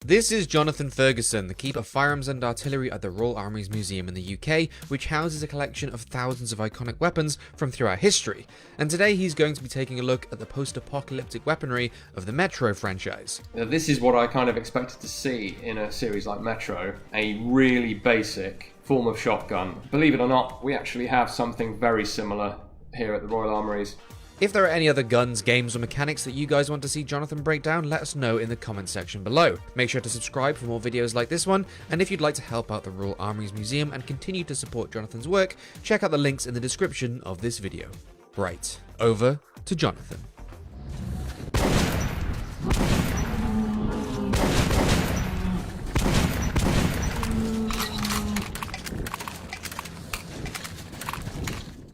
This is Jonathan Ferguson, the Keeper of Firearms and Artillery at the Royal Armouries Museum in the UK, which houses a collection of thousands of iconic weapons from throughout history. And today he's going to be taking a look at the post-apocalyptic weaponry of the Metro franchise. Now, this is what I kind of expected to see in a series like Metro, a really basic form of shotgun. Believe it or not, we actually have something very similar here at the Royal Armouries. If there are any other guns, games or mechanics that you guys want to see Jonathan break down, let us know in the comment section below. Make sure to subscribe for more videos like this one, and if you'd like to help out the Royal Armouries Museum and continue to support Jonathan's work, check out the links in the description of this video. Right, over to Jonathan.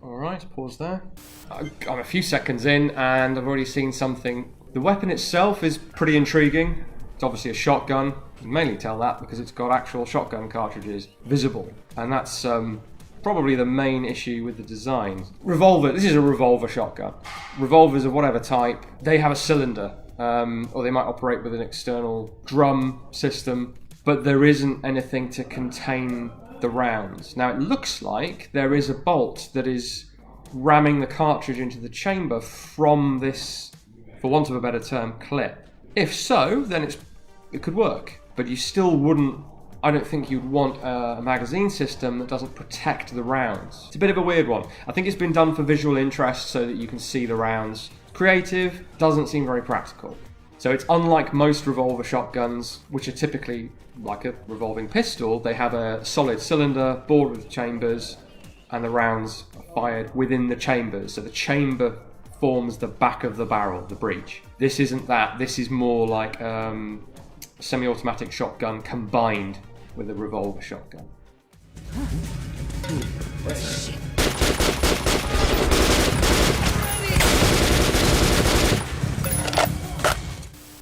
Alright, pause there. I'm a few seconds in and I've already seen something. The weapon itself is pretty intriguing. It's obviously a shotgun. You can mainly tell that because it's got actual shotgun cartridges visible. And that's probably the main issue with the design. Revolver. This is a revolver shotgun. Revolvers of whatever type, they have a cylinder. Or they might operate with an external drum system. But there isn't anything to contain the rounds. Now it looks like there is a bolt that is ramming the cartridge into the chamber from this, for want of a better term, clip. If so, then it could work. But you still wouldn't, I don't think you'd want a magazine system that doesn't protect the rounds. It's a bit of a weird one. I think it's been done for visual interest so that you can see the rounds. Creative, doesn't seem very practical. So it's unlike most revolver shotguns, which are typically like a revolving pistol. They have a solid cylinder, bored with chambers, and the rounds are fired within the chambers. So the chamber forms the back of the barrel, the breech. This isn't that. This is more like a semi-automatic shotgun combined with a revolver shotgun.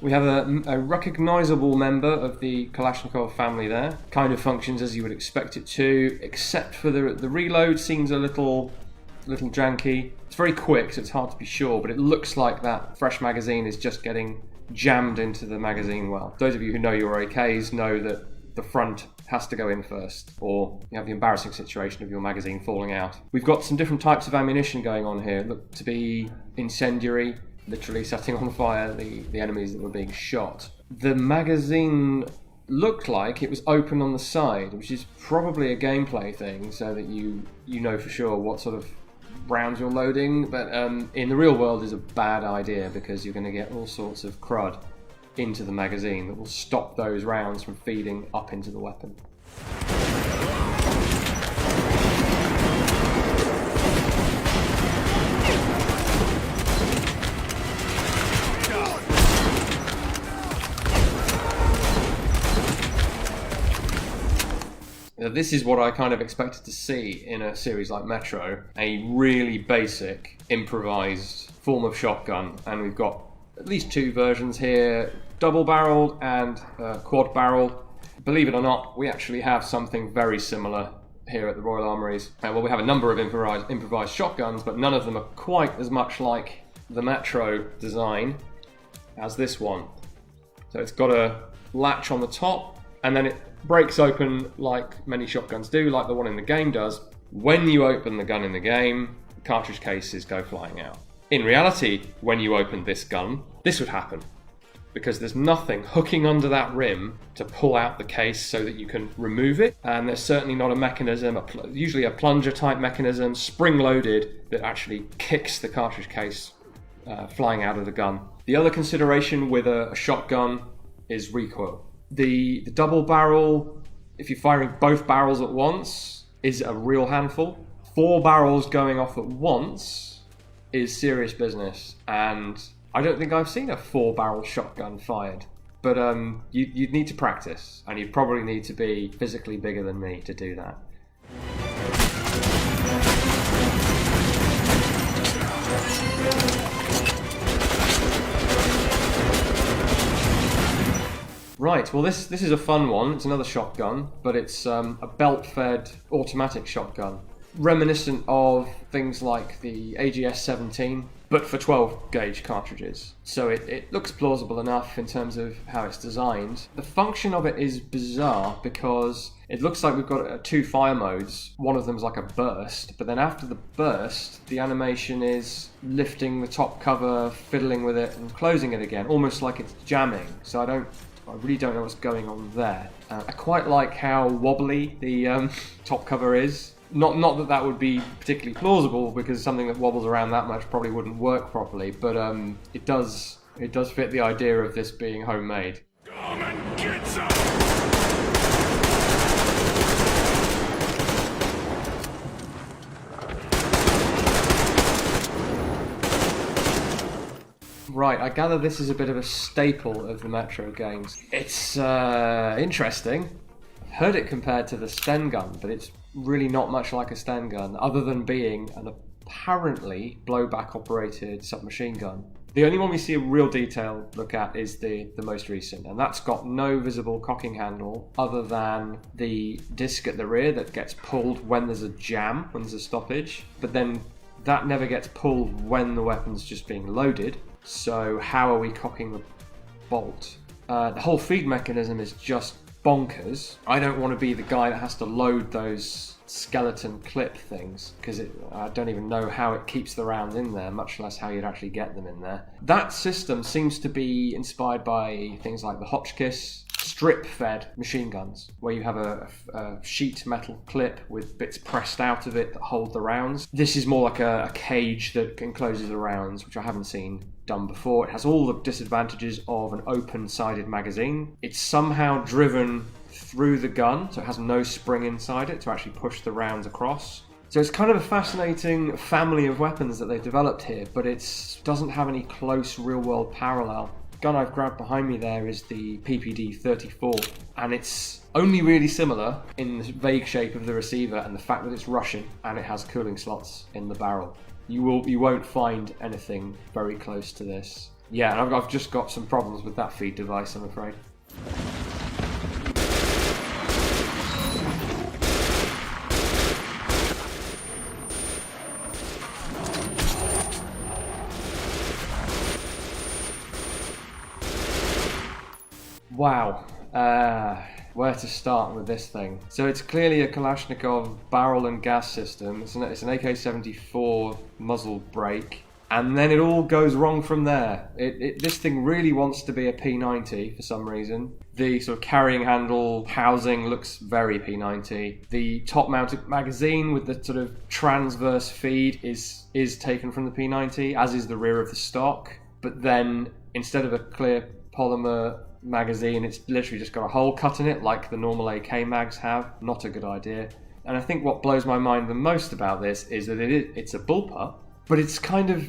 We have a recognisable member of the Kalashnikov family there. Kind of functions as you would expect it to, except for the reload seems a little janky. It's very quick, so it's hard to be sure, but it looks like that fresh magazine is just getting jammed into the magazine well. Those of you who know your AKs know that the front has to go in first, or you have the embarrassing situation of your magazine falling out. We've got some different types of ammunition going on here. Look to be incendiary, literally setting on fire the enemies that were being shot. The magazine looked like it was open on the side, which is probably a gameplay thing, so that you know for sure what sort of rounds you're loading, but in the real world is a bad idea because you're going to get all sorts of crud into the magazine that will stop those rounds from feeding up into the weapon. Now, this is what I kind of expected to see in a series like Metro, a really basic, improvised form of shotgun, and we've got at least two versions here, double-barreled and quad-barreled. Believe it or not, we actually have something very similar here at the Royal Armouries. Well, we have a number of improvised shotguns, but none of them are quite as much like the Metro design as this one. So it's got a latch on the top, and then it breaks open like many shotguns do, like the one in the game does. When you open the gun in the game, the cartridge cases go flying out. In reality, when you open this gun, this would happen, because there's nothing hooking under that rim to pull out the case so that you can remove it, and there's certainly not a mechanism, usually a plunger type mechanism, spring-loaded, that actually kicks the cartridge case flying out of the gun. The other consideration with a shotgun is recoil. The double barrel, if you're firing both barrels at once, is a real handful. 4 barrels going off at once is serious business, and I don't think I've seen a 4-barrel shotgun fired. But you'd need to practice, and you'd probably need to be physically bigger than me to do that. Right, well this is a fun one. It's another shotgun, but it's a belt-fed automatic shotgun. Reminiscent of things like the AGS-17 but for 12 gauge cartridges. So it looks plausible enough in terms of how it's designed. The function of it is bizarre because it looks like we've got two fire modes. One of them is like a burst, but then after the burst, the animation is lifting the top cover, fiddling with it, and closing it again, almost like it's jamming. So I really don't know what's going on there. I quite like how wobbly the top cover is. Not that that would be particularly plausible, because something that wobbles around that much probably wouldn't work properly, but it does fit the idea of this being homemade. Come and get some! Right, I gather this is a bit of a staple of the Metro games. It's interesting. I've heard it compared to the Sten gun, but it's really not much like a Sten gun, other than being an apparently blowback operated submachine gun. The only one we see a real detailed look at is the most recent, and that's got no visible cocking handle other than the disc at the rear that gets pulled when there's a jam, when there's a stoppage, but then that never gets pulled when the weapon's just being loaded. So how are we cocking the bolt? The whole feed mechanism is just bonkers. I don't want to be the guy that has to load those skeleton clip things, because I don't even know how it keeps the rounds in there, much less how you'd actually get them in there. That system seems to be inspired by things like the Hotchkiss strip-fed machine guns, where you have a sheet metal clip with bits pressed out of it that hold the rounds. This is more like a cage that encloses the rounds, which I haven't seen done before. It has all the disadvantages of an open-sided magazine. It's somehow driven through the gun, so it has no spring inside it to actually push the rounds across. So it's kind of a fascinating family of weapons that they've developed here, but it doesn't have any close real-world parallel. The gun I've grabbed behind me there is the PPD-34, and it's only really similar in the vague shape of the receiver and the fact that it's Russian and it has cooling slots in the barrel. You won't find anything very close to this. Yeah, and I've just got some problems with that feed device, I'm afraid. Wow, where to start with this thing? So it's clearly a Kalashnikov barrel and gas system. It's an AK-74 muzzle brake, and then it all goes wrong from there. This thing really wants to be a P90 for some reason. The sort of carrying handle housing looks very P90. The top-mounted magazine with the sort of transverse feed is taken from the P90, as is the rear of the stock. But then instead of a clear polymer magazine, it's literally just got a hole cut in it like the normal AK mags have. Not a good idea. And I think what blows my mind the most about this is that it's a bullpup, but it's kind of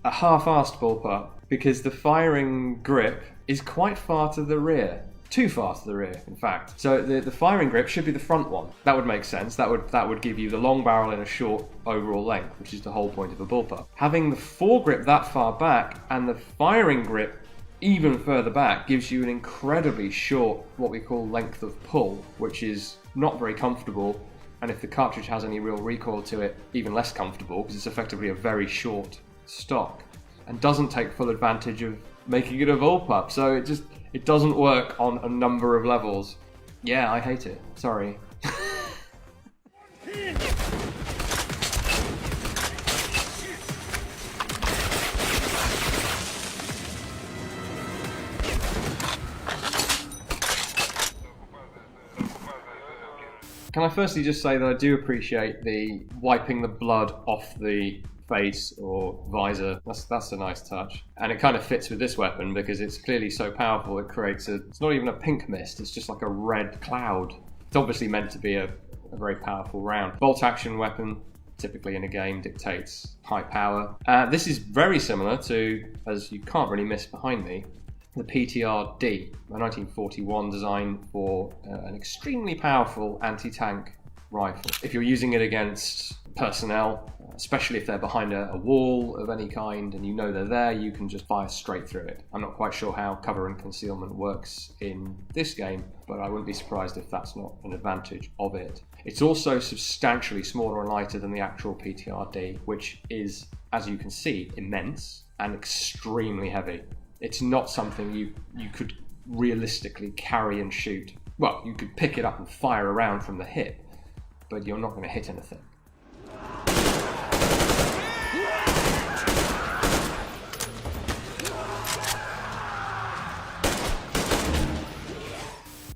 a half-assed bullpup, because the firing grip is quite far to the rear. Too far to the rear, in fact. So the firing grip should be the front one. That would make sense. That would give you the long barrel in a short overall length, which is the whole point of a bullpup. Having the foregrip that far back and the firing grip even further back gives you an incredibly short, what we call length of pull, which is not very comfortable, and if the cartridge has any real recoil to it, even less comfortable, because it's effectively a very short stock, and doesn't take full advantage of making it a bullpup. So it doesn't work on a number of levels. Yeah, I hate it. Sorry. Can I firstly just say that I do appreciate the wiping the blood off the face or visor. That's a nice touch. And it kind of fits with this weapon because it's clearly so powerful it creates it's not even a pink mist, it's just like a red cloud. It's obviously meant to be a very powerful round. Bolt action weapon, typically in a game, dictates high power. This is very similar to, as you can't really miss behind me, the PTR-D, a 1941 design for an extremely powerful anti-tank rifle. If you're using it against personnel, especially if they're behind a wall of any kind and you know they're there, you can just fire straight through it. I'm not quite sure how cover and concealment works in this game, but I wouldn't be surprised if that's not an advantage of it. It's also substantially smaller and lighter than the actual PTR-D, which is as you can see, immense and extremely heavy. It's not something you could realistically carry and shoot. Well, you could pick it up and fire around from the hip, but you're not going to hit anything.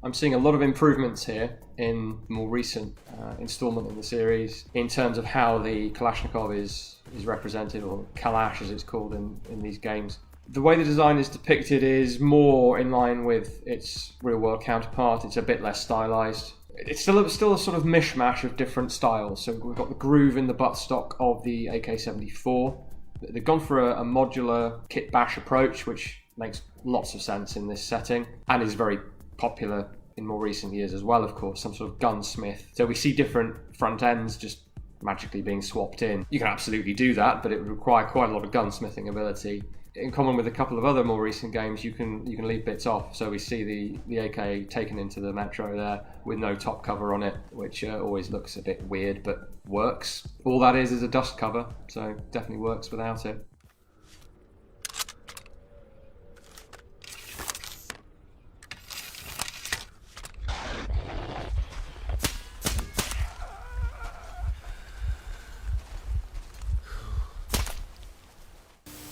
I'm seeing a lot of improvements here in more recent installment in the series in terms of how the Kalashnikov is represented, or Kalash as it's called in these games. The way the design is depicted is more in line with its real-world counterpart. It's a bit less stylized. It's still a sort of mishmash of different styles. So we've got the groove in the buttstock of the AK-74. They've gone for a modular kit bash approach, which makes lots of sense in this setting and is very popular in more recent years as well, of course, some sort of gunsmith. So we see different front ends just magically being swapped in. You can absolutely do that, but it would require quite a lot of gunsmithing ability. In common with a couple of other more recent games, you can leave bits off. So we see the AK taken into the Metro there with no top cover on it, which always looks a bit weird, but works. All that is a dust cover, so definitely works without it.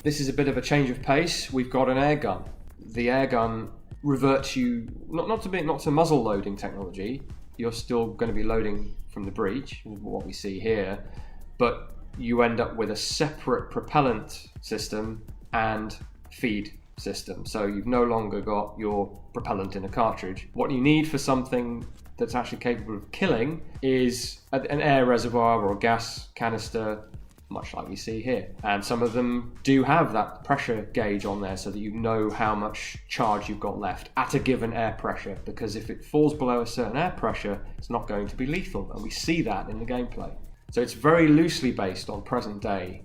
This is a bit of a change of pace. We've got an air gun. The air gun reverts you not to muzzle loading technology. You're still going to be loading from the breech, what we see here, but you end up with a separate propellant system and feed system. So you've no longer got your propellant in a cartridge. What you need for something that's actually capable of killing is an air reservoir or a gas canister, much like we see here. And some of them do have that pressure gauge on there so that you know how much charge you've got left at a given air pressure, because if it falls below a certain air pressure, it's not going to be lethal, and we see that in the gameplay. So it's very loosely based on present day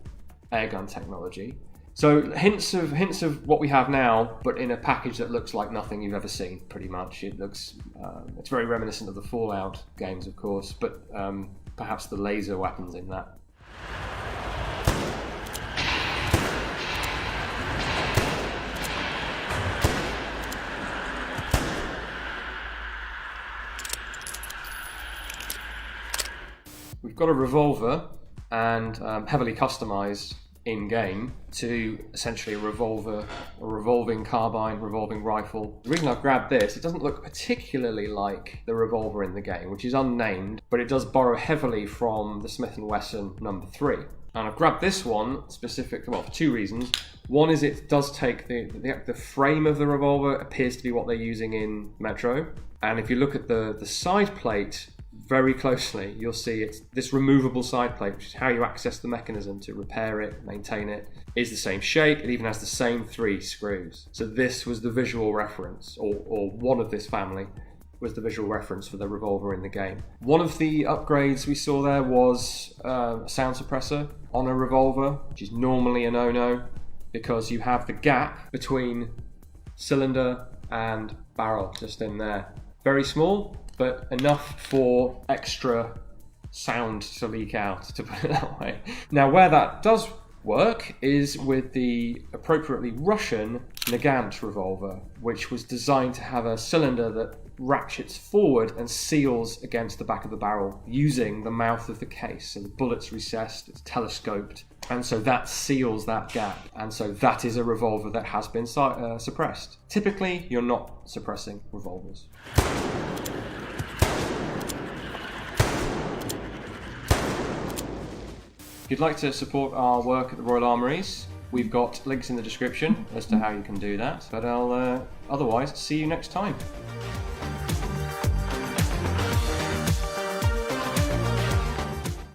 airgun technology. So hints of what we have now, but in a package that looks like nothing you've ever seen, pretty much. It looks, it's very reminiscent of the Fallout games, of course, but perhaps the laser weapons in that. We've got a revolver, and heavily customized in-game to essentially a revolving carbine, revolving rifle. The reason I've grabbed this, it doesn't look particularly like the revolver in the game, which is unnamed, but it does borrow heavily from the Smith & Wesson No. 3. And I've grabbed this one specifically, well, for two reasons. One is it does take the frame of the revolver appears to be what they're using in Metro, and if you look at the side plate very closely, you'll see it's this removable side plate, which is how you access the mechanism to repair it, maintain it, is the same shape. It even has the same 3 screws. So this was the visual reference, or one of this family was the visual reference for the revolver in the game. One of the upgrades we saw there was a sound suppressor on a revolver, which is normally a no-no, because you have the gap between cylinder and barrel just in there. Very small, but enough for extra sound to leak out, to put it that way. Now, where that does work is with the appropriately Russian Nagant revolver, which was designed to have a cylinder that ratchets forward and seals against the back of the barrel using the mouth of the case. So the bullet's recessed, it's telescoped, and so that seals that gap. And so that is a revolver that has been suppressed. Typically, you're not suppressing revolvers. If you'd like to support our work at the Royal Armouries, we've got links in the description as to how you can do that. But I'll otherwise see you next time.